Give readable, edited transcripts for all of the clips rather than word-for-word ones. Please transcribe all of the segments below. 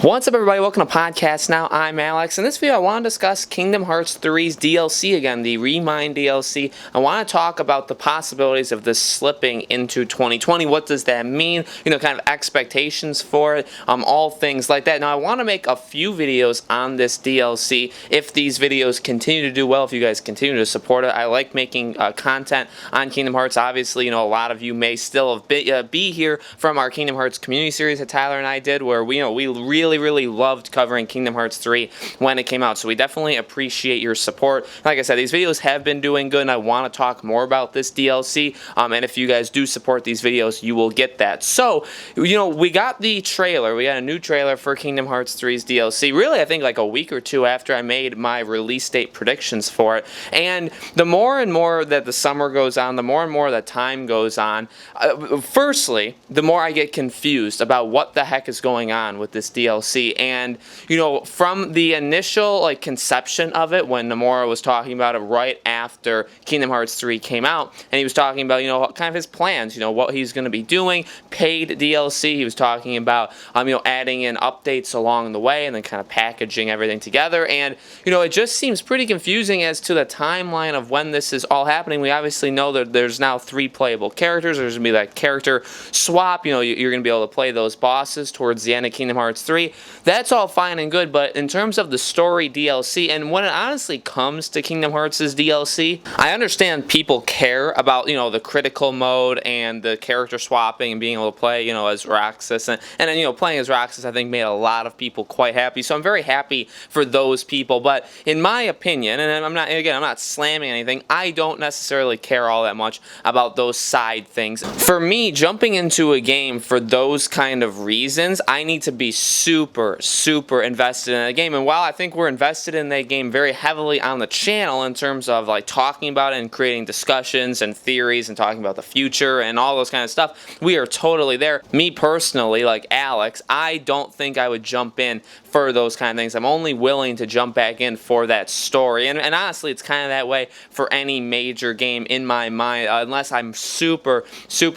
What's up, everybody? Welcome to Podcast Now. I'm Alex. In this video, I want to discuss Kingdom Hearts 3's DLC again, the Remind DLC. I want to talk about the possibilities of this slipping into 2020. What does that mean? Kind of expectations for it, all things like that. Now, I want to make a few videos on this DLC. If these videos continue to do well, if you guys continue to support it, I like making content on Kingdom Hearts. Obviously, a lot of you may still be here from our Kingdom Hearts community series that Tyler and I did, where we really loved covering Kingdom Hearts 3 when it came out, so we definitely appreciate your support. Like I said, these videos have been doing good, and I want to talk more about this DLC, and if you guys do support these videos, you will get that. So, we got the trailer. We got a new trailer for Kingdom Hearts 3's DLC, really, I think like a week or two after I made my release date predictions for it, and the more and more that the summer goes on, the more and more that time goes on, firstly, the more I get confused about what the heck is going on with this DLC. And from the initial conception of it, when Nomura was talking about it right after Kingdom Hearts 3 came out, and he was talking about kind of his plans, what he's going to be doing, paid DLC. He was talking about adding in updates along the way, and then kind of packaging everything together. And it just seems pretty confusing as to the timeline of when this is all happening. We obviously know that there's now 3 playable characters. There's going to be that character swap. You're going to be able to play those bosses towards the end of Kingdom Hearts 3. That's all fine and good, but in terms of the story DLC, and when it honestly comes to Kingdom Hearts' DLC, I understand people care about, the critical mode and the character swapping and being able to play, as Roxas. And then, playing as Roxas, I think, made a lot of people quite happy. So I'm very happy for those people. But in my opinion, and I'm not slamming anything, I don't necessarily care all that much about those side things. For me, jumping into a game for those kind of reasons, I need to be super invested in a game. And while I think we're invested in that game very heavily on the channel in terms of talking about it and creating discussions and theories and talking about the future and all those kind of stuff, we are totally there. Me personally, like Alex, I don't think I would jump in for those kind of things. I'm only willing to jump back in for that story. And honestly, it's kind of that way for any major game in my mind. Unless I'm super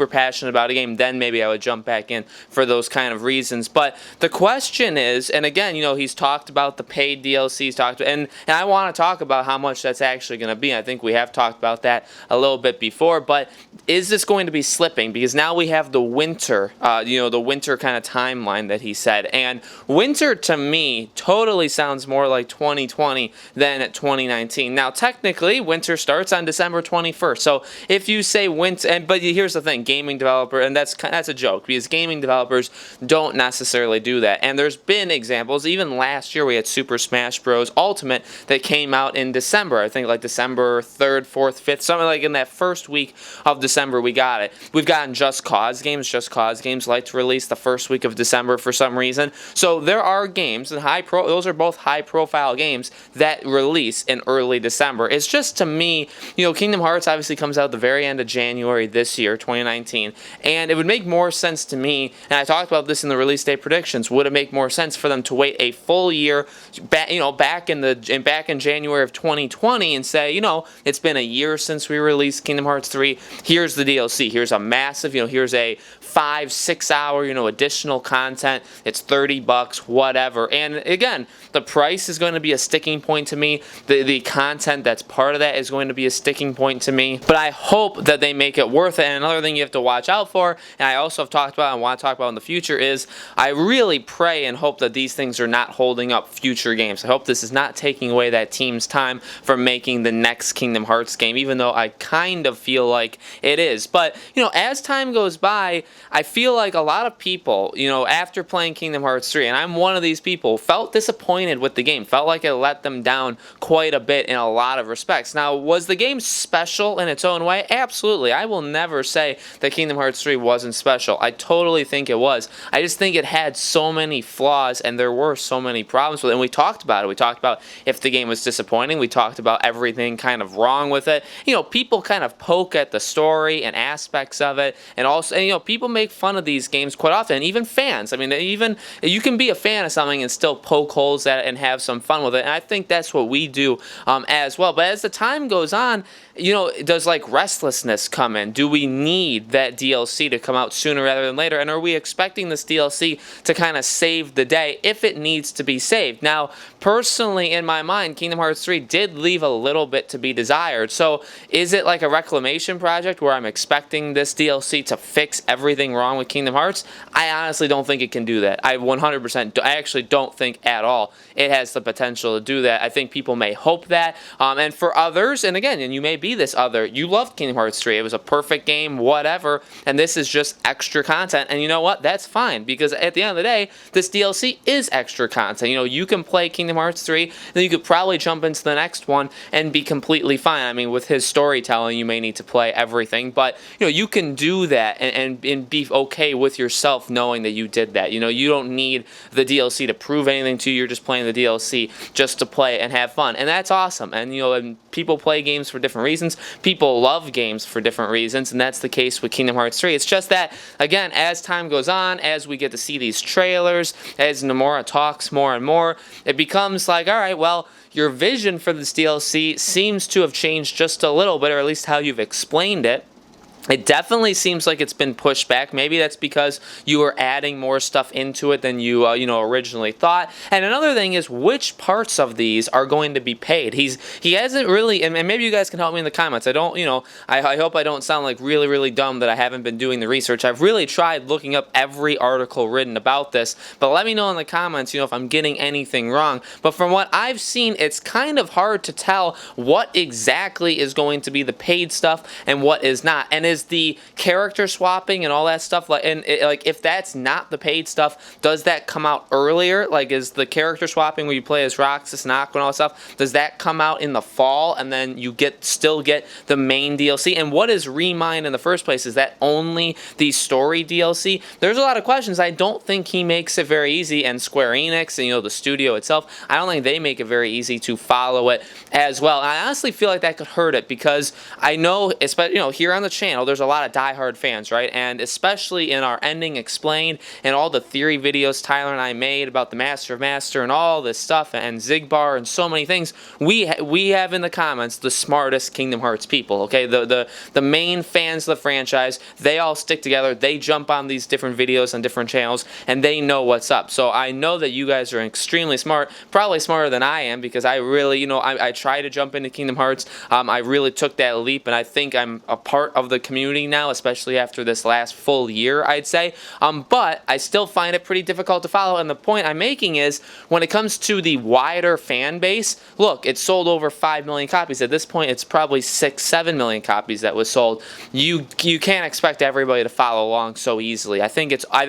passionate about a game, then maybe I would jump back in for those kind of reasons. But the question is, and again, he's talked about the paid DLCs, and I want to talk about how much that's actually going to be. I think we have talked about that a little bit before, but is this going to be slipping? Because now we have the winter, the winter kind of timeline that he said, and winter to me totally sounds more like 2020 than 2019. Now, technically, winter starts on December 21st, so if you say winter, but here's the thing, gaming developer, and that's a joke, because gaming developers don't necessarily do that, and there's been examples. Even last year we had Super Smash Bros. Ultimate that came out in December. I think December 3rd, 4th, 5th, something in that first week of December we got it. We've gotten Just Cause games. Just Cause games like to release the first week of December for some reason. So there are games, and those are both high-profile games that release in early December. It's just, to me, Kingdom Hearts obviously comes out at the very end of January this year, 2019, and it would make more sense to me, and I talked about this in the release date predictions, would it make more sense for them to wait a full year back in January of 2020 and say, it's been a year since we released Kingdom Hearts 3. Here's the DLC. Here's a massive, here's a 5-6 hour, additional content. It's $30, whatever. And again, the price is going to be a sticking point to me. The content that's part of that is going to be a sticking point to me. But I hope that they make it worth it. And another thing you have to watch out for, and I also have talked about and want to talk about in the future, is I really pray and hope that these things are not holding up future games. I hope this is not taking away that team's time from making the next Kingdom Hearts game, even though I kind of feel like it is. But, as time goes by, I feel like a lot of people, after playing Kingdom Hearts 3, and I'm one of these people, felt disappointed with the game, felt like it let them down quite a bit in a lot of respects. Now, was the game special in its own way? Absolutely. I will never say that Kingdom Hearts 3 wasn't special. I totally think it was. I just think it had so many flaws, and there were so many problems with it, and we talked about it. We talked about if the game was disappointing. We talked about everything kind of wrong with it. People kind of poke at the story and aspects of it, and also, people make fun of these games quite often, even fans. I mean, even you can be a fan of something and still poke holes at it and have some fun with it, and I think that's what we do as well. But as the time goes on, does like restlessness come in? Do we need that DLC to come out sooner rather than later? And are we expecting this DLC to kind of save the day if it needs to be saved? Now, personally, in my mind, Kingdom Hearts 3 did leave a little bit to be desired. So is it like a reclamation project where I'm expecting this DLC to fix everything wrong with Kingdom Hearts? I honestly don't think it can do that. I 100%, I actually don't think at all it has the potential to do that. I think people may hope that. And for others, and again, and you may be this other, you loved Kingdom Hearts 3. It was a perfect game, whatever, and this is just extra content. And you know what? That's fine, because at the end of the day, this DLC is extra content. You can play Kingdom Hearts 3, then you could probably jump into the next one and be completely fine. I mean, with his storytelling, you may need to play everything, but you can do that and be okay with yourself knowing that you did that. You don't need the DLC to prove anything to you. You're just playing the DLC just to play and have fun, and that's awesome. And people play games for different reasons. People love games for different reasons, and that's the case with Kingdom Hearts 3. It's just that, again, as time goes on, as we get to see these trailers, as Nomura talks more and more, it becomes like, all right, well, your vision for this DLC seems to have changed just a little bit, or at least how you've explained it. It definitely seems like it's been pushed back. Maybe that's because you are adding more stuff into it than you originally thought. And another thing is, which parts of these are going to be paid? He hasn't really, and maybe you guys can help me in the comments. I don't, I hope I don't sound like really, really dumb that I haven't been doing the research. I've really tried looking up every article written about this, but let me know in the comments, if I'm getting anything wrong. But from what I've seen, it's kind of hard to tell what exactly is going to be the paid stuff and what is not. And is the character swapping and all that stuff, if that's not the paid stuff, does that come out earlier? Like, is the character swapping where you play as Roxas and Aqua and all that stuff, does that come out in the fall and then you still get the main DLC? And what is Remind in the first place? Is that only the story DLC? There's a lot of questions. I don't think he makes it very easy, and Square Enix and the studio itself, I don't think they make it very easy to follow it as well. And I honestly feel like that could hurt it, because I know, especially here on the channel, there's a lot of diehard fans, right? And especially in our Ending Explained and all the theory videos Tyler and I made about the Master of Master and all this stuff, and Xigbar and so many things, we have in the comments the smartest Kingdom Hearts people, okay? The main fans of the franchise, they all stick together, they jump on these different videos on different channels, and they know what's up. So I know that you guys are extremely smart, probably smarter than I am, because I really, I try to jump into Kingdom Hearts. I really took that leap, and I think I'm a part of the community now, especially after this last full year, I'd say. But I still find it pretty difficult to follow, and the point I'm making is, when it comes to the wider fan base, look, it sold over 5 million copies. At this point, it's probably 6-7 million copies that was sold. You can't expect everybody to follow along so easily. I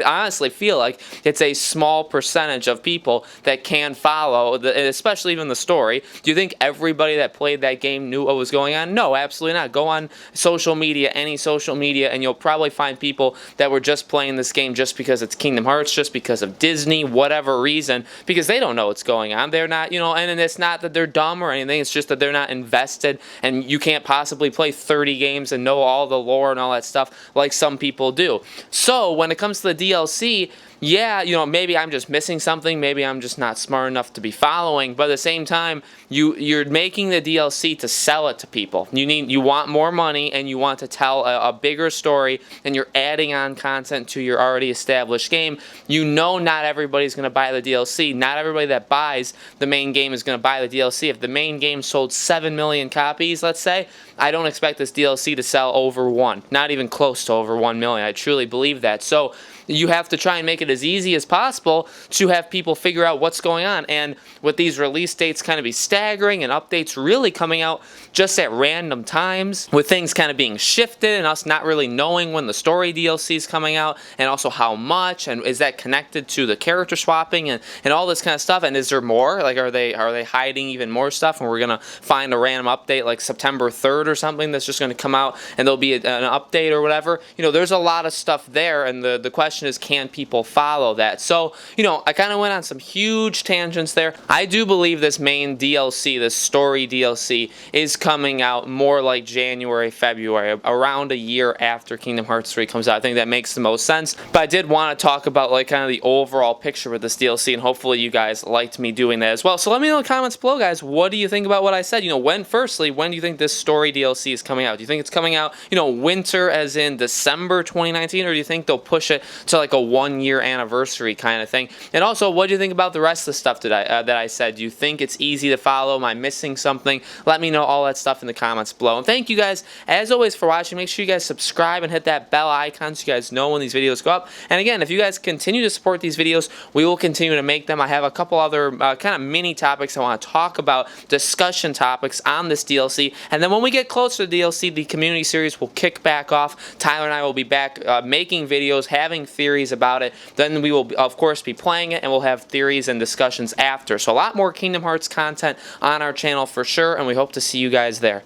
honestly feel like it's a small percentage of people that can follow, especially even the story. Do you think everybody that played that game knew what was going on? No, absolutely not. Go on social media, any social media, and you'll probably find people that were just playing this game just because it's Kingdom Hearts, just because of Disney, whatever reason, because they don't know what's going on. They're not, and it's not that they're dumb or anything, it's just that they're not invested, and you can't possibly play 30 games and know all the lore and all that stuff like some people do. So when it comes to the DLC, yeah, maybe I'm just missing something, maybe I'm just not smart enough to be following, but at the same time, you're making the DLC to sell it to people. You want more money, and you want to tell a bigger story, and you're adding on content to your already established game. Not everybody's going to buy the DLC. Not everybody that buys the main game is going to buy the DLC. If the main game sold 7 million copies, let's say, I don't expect this DLC to sell over 1, not even close to over 1 million. I truly believe that. So you have to try and make it as easy as possible to have people figure out what's going on. And with these release dates kind of be staggering and updates really coming out just at random times, with things kind of being shifted and us not really knowing when the story DLC is coming out, and also how much, and is that connected to the character swapping and all this kind of stuff, and is there more? Like, are they hiding even more stuff, and we're going to find a random update like September 3rd or something that's just going to come out and there'll be an update or whatever? There's a lot of stuff there, and the question question is, can people follow that? So, you know, I kind of went on some huge tangents there. I do believe this main DLC, this story DLC, is coming out more like January, February, around a year after Kingdom Hearts 3 comes out. I think that makes the most sense. But I did want to talk about like kind of the overall picture with this DLC, and hopefully you guys liked me doing that as well. So let me know in the comments below, guys, what do you think about what I said? You know, firstly, when do you think this story DLC is coming out? Do you think it's coming out, you know, winter as in December 2019, or do you think they'll push it to like a 1-year anniversary kind of thing? And also, what do you think about the rest of the stuff that I said? Do you think it's easy to follow? Am I missing something? Let me know all that stuff in the comments below. And thank you guys, as always, for watching. Make sure you guys subscribe and hit that bell icon so you guys know when these videos go up. And again, if you guys continue to support these videos, we will continue to make them. I have a couple other kind of mini topics I want to talk about, discussion topics on this DLC. And then when we get closer to the DLC, the community series will kick back off. Tyler and I will be back making videos, having theories about it. Then we will, of course, be playing it, and we'll have theories and discussions after. So a lot more Kingdom Hearts content on our channel for sure, and we hope to see you guys there.